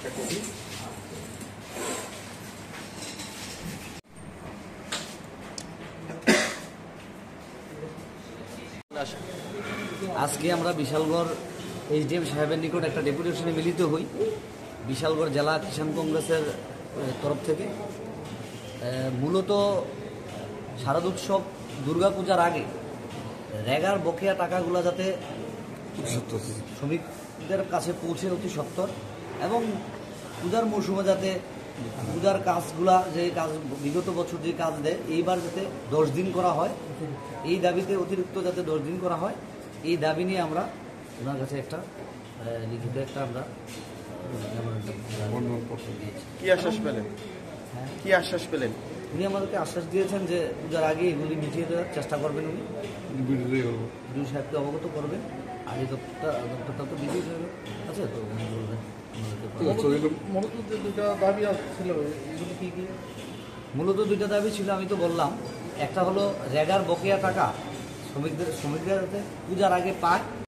একটা কপি। আজকে আমরা বিশালগড় এইচডিএম সাহেবের নিকট একটা ডেপুটেশনে মিলিত হই বিশালগড় জেলা কিষাণ কংগ্রেসের তরফ থেকে। মূলত শারদোৎসব দুর্গাপূজার আগে রেগার বকেয়া টাকাগুলো যাতে শ্রমিকদের কাছে পৌঁছে অতি সত্বর, এবং পূজার মৌসুমে যাতে পূজার কাজগুলা যে কাজ বিগত বছর যে কাজ দেয় এইবার যাতে 10 দিন করা হয়, এই দাবিতে অতিরিক্ত যাতে 10 দিন করা হয়, এই দাবি নিয়ে আমরা ওনার কাছে একটা লিখিত একটা আমরা কি আশ্বাস পেলেন? কি আশ্বাস পেলেন? উনি আমাদেরকে আশ্বাস দিয়েছেন যে পূজার আগে এগুলি মিটিয়ে দেওয়ার চেষ্টা করবেন। উনি বিডিও সাহেবকে অবগত করবেন, আর এই দপ্তরটা তো বিডিও সাহেব আছে, তো উনি বলবেন। মূলত দুইটা দাবি ছিল, আমি তো বললাম। একটা হলো রেগার বকেয়া টাকা শ্রমিকরা যাতে পূজার আগে পায়,